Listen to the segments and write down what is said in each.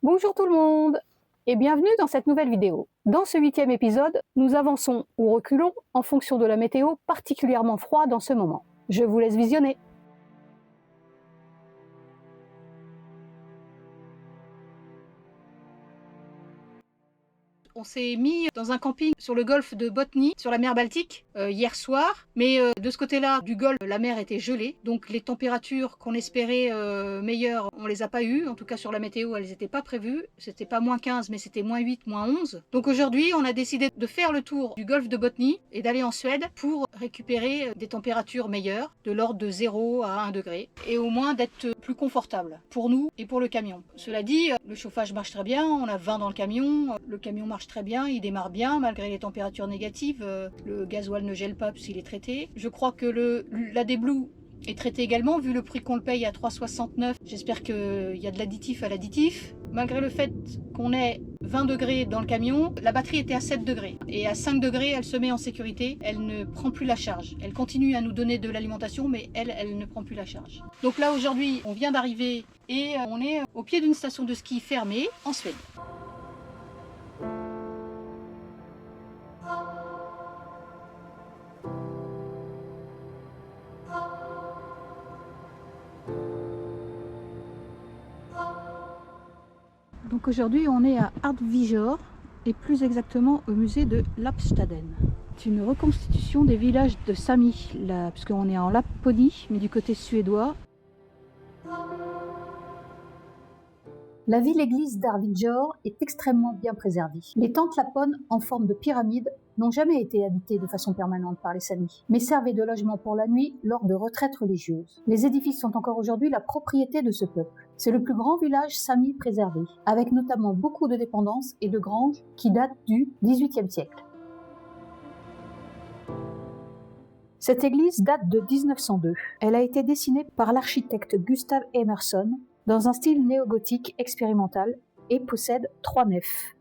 Bonjour tout le monde et bienvenue dans cette nouvelle vidéo. Dans ce 8e épisode, nous avançons ou reculons en fonction de la météo particulièrement froide en ce moment. Je vous laisse visionner. On s'est mis dans un camping sur le golfe de Botnie, sur la mer Baltique, hier soir. Mais de ce côté-là du golfe, la mer était gelée. Donc les températures qu'on espérait meilleures, on les a pas eues. En tout cas sur la météo, elles n'étaient pas prévues. C'était pas -15, mais c'était -8, -11. Donc aujourd'hui, on a décidé de faire le tour du golfe de Botnie et d'aller en Suède pour récupérer des températures meilleures, de l'ordre de 0 à 1 degré. Et au moins d'être plus confortable pour nous et pour le camion. Cela dit, le chauffage marche très bien. On a 20 dans le camion marche très bien, il démarre bien malgré les températures négatives. Le gasoil ne gèle pas puisqu'il est traité. Je crois que l'AdBlue est traité également vu le prix qu'on le paye à 3,69. J'espère qu'il y a de l'additif à l'additif. Malgré le fait qu'on ait 20 degrés dans le camion, la batterie était à 7 degrés. Et à 5 degrés, elle se met en sécurité. Elle ne prend plus la charge. Elle continue à nous donner de l'alimentation, mais elle ne prend plus la charge. Donc là, aujourd'hui, on vient d'arriver et on est au pied d'une station de ski fermée en Suède. Donc aujourd'hui on est à Arvijor et plus exactement au musée de Lapstaden. C'est une reconstitution des villages de Sami, puisqu'on est en Laponie mais du côté suédois. La ville-église d'Arvijor est extrêmement bien préservée. Les tentes lapones en forme de pyramide n'ont jamais été habitées de façon permanente par les Samis, mais servaient de logement pour la nuit lors de retraites religieuses. Les édifices sont encore aujourd'hui la propriété de ce peuple. C'est le plus grand village Sami préservé, avec notamment beaucoup de dépendances et de granges qui datent du XVIIIe siècle. Cette église date de 1902. Elle a été dessinée par l'architecte Gustav Emerson dans un style néo-gothique expérimental et possède 3 nefs.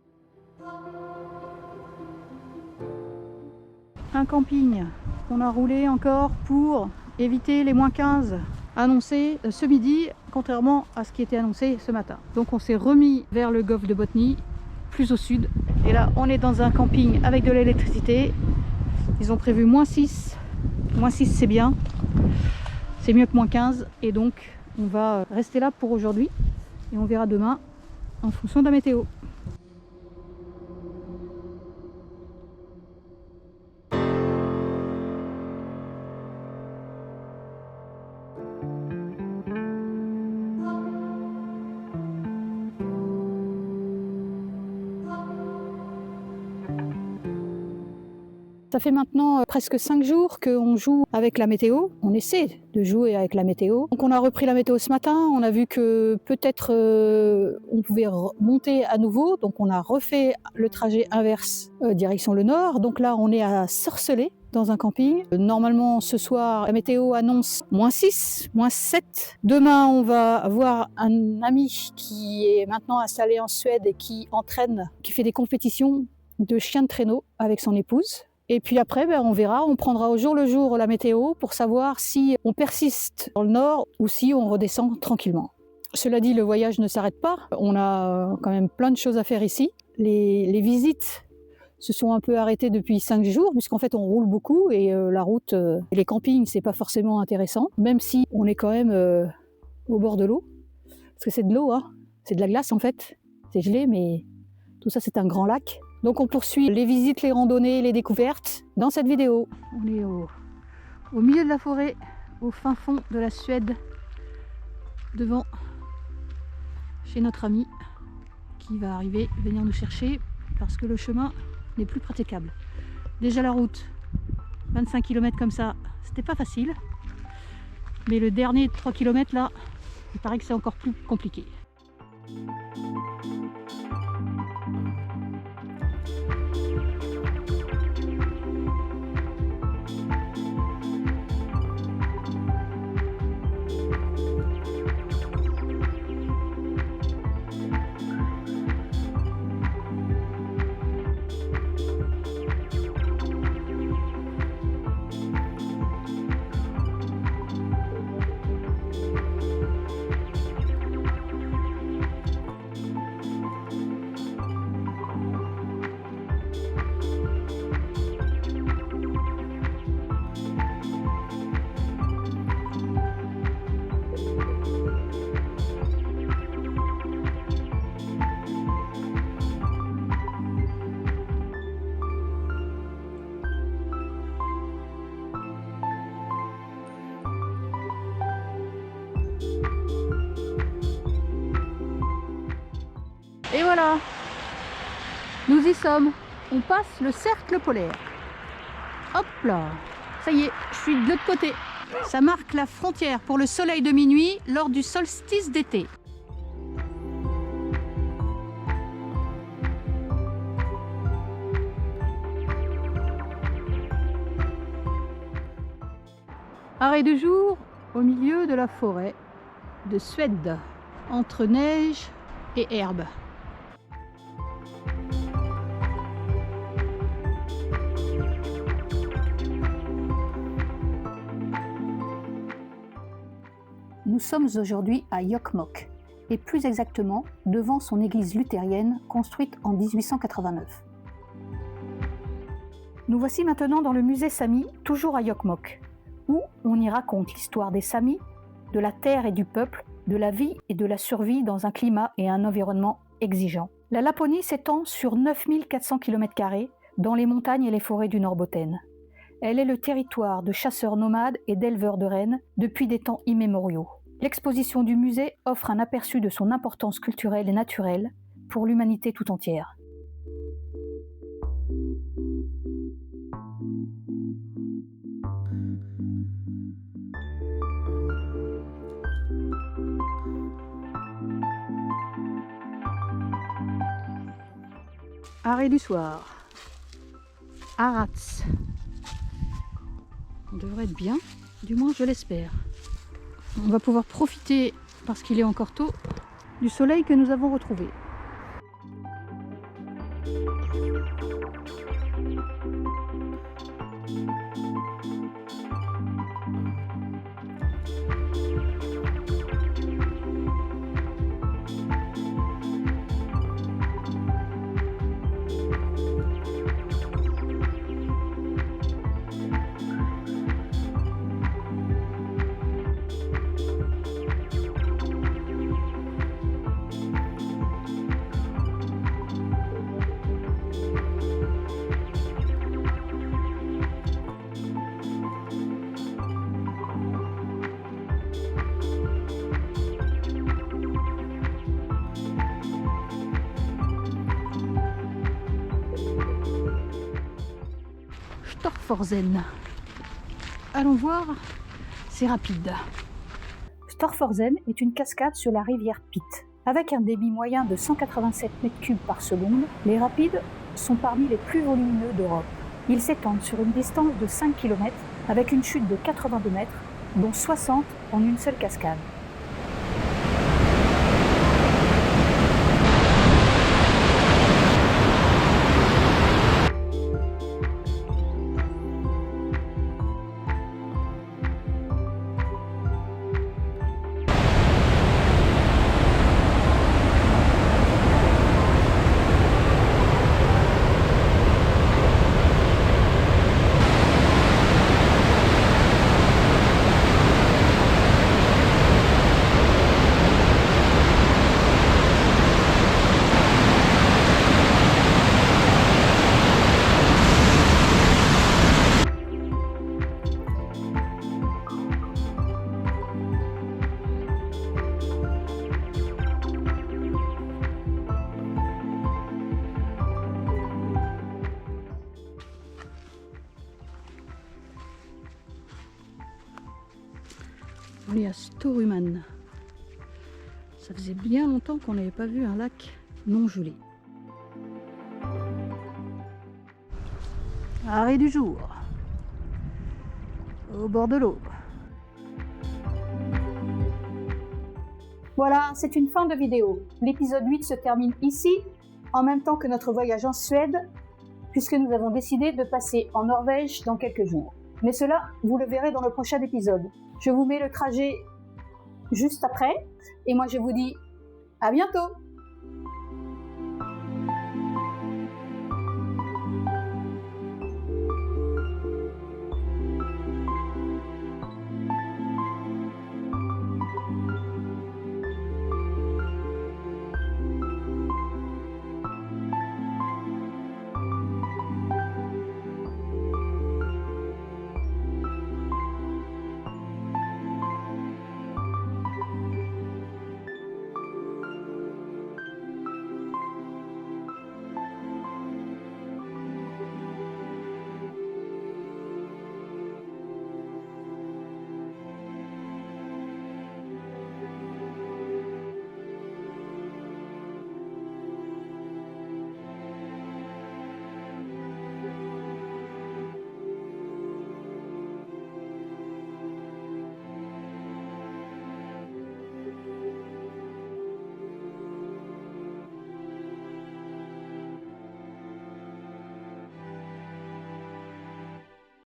Un camping qu'on a roulé encore pour éviter les -15 annoncés ce midi, contrairement à ce qui était annoncé ce matin. Donc on s'est remis vers le golfe de Botnie, plus au sud. Et là on est dans un camping avec de l'électricité. Ils ont prévu -6. -6 c'est bien. C'est mieux que -15 et donc on va rester là pour aujourd'hui et on verra demain en fonction de la météo. Ça fait maintenant presque 5 jours qu'on joue avec la météo. On essaie de jouer avec la météo. Donc on a repris la météo ce matin. On a vu que peut-être on pouvait monter à nouveau. Donc on a refait le trajet inverse direction le nord. Donc là on est à Sorselé dans un camping. Normalement ce soir la météo annonce -6, -7. Demain on va avoir un ami qui est maintenant installé en Suède et qui fait des compétitions de chiens de traîneau avec son épouse. Et puis après, on verra, on prendra au jour le jour la météo pour savoir si on persiste dans le nord ou si on redescend tranquillement. Cela dit, le voyage ne s'arrête pas. On a quand même plein de choses à faire ici. Les visites se sont un peu arrêtées depuis 5 jours, puisqu'en fait on roule beaucoup et la route, les campings, c'est pas forcément intéressant, même si on est quand même au bord de l'eau. Parce que c'est de l'eau, hein. C'est de la glace en fait. C'est gelé, mais tout ça c'est un grand lac. Donc on poursuit les visites, les randonnées, les découvertes dans cette vidéo. On est au milieu de la forêt, au fin fond de la Suède, devant chez notre ami qui va venir nous chercher parce que le chemin n'est plus praticable. Déjà la route, 25 km comme ça, c'était pas facile. Mais le dernier 3 km là, il paraît que c'est encore plus compliqué. voilà, nous y sommes. On passe le cercle polaire. Hop là, ça y est, je suis de l'autre côté. Ça marque la frontière pour le soleil de minuit lors du solstice d'été. Arrêt de jour au milieu de la forêt de Suède, entre neige et herbe. Nous sommes aujourd'hui à Jokkmokk, et plus exactement devant son église luthérienne construite en 1889. Nous voici maintenant dans le musée Sami, toujours à Jokkmokk, où on y raconte l'histoire des Samis, de la terre et du peuple, de la vie et de la survie dans un climat et un environnement exigeants. La Laponie s'étend sur 9400 km² dans les montagnes et les forêts du Norrbotten. Elle est le territoire de chasseurs nomades et d'éleveurs de rennes depuis des temps immémoriaux. L'exposition du musée offre un aperçu de son importance culturelle et naturelle pour l'humanité tout entière. Arrêt du soir. Arats. On devrait être bien, du moins je l'espère. On va pouvoir profiter, parce qu'il est encore tôt, du soleil que nous avons retrouvé. Storforsen. Allons voir, c'est rapide. Storforsen est une cascade sur la rivière Pit. Avec un débit moyen de 187 m3 par seconde, les rapides sont parmi les plus volumineux d'Europe. Ils s'étendent sur une distance de 5 km avec une chute de 82 mètres, dont 60 en une seule cascade. On est à Storuman. Ça faisait bien longtemps qu'on n'avait pas vu un lac non gelé. Arrêt du jour. Au bord de l'eau. Voilà, c'est une fin de vidéo. L'épisode 8 se termine ici, en même temps que notre voyage en Suède, puisque nous avons décidé de passer en Norvège dans quelques jours. Mais cela, vous le verrez dans le prochain épisode. Je vous mets le trajet juste après, et moi je vous dis à bientôt!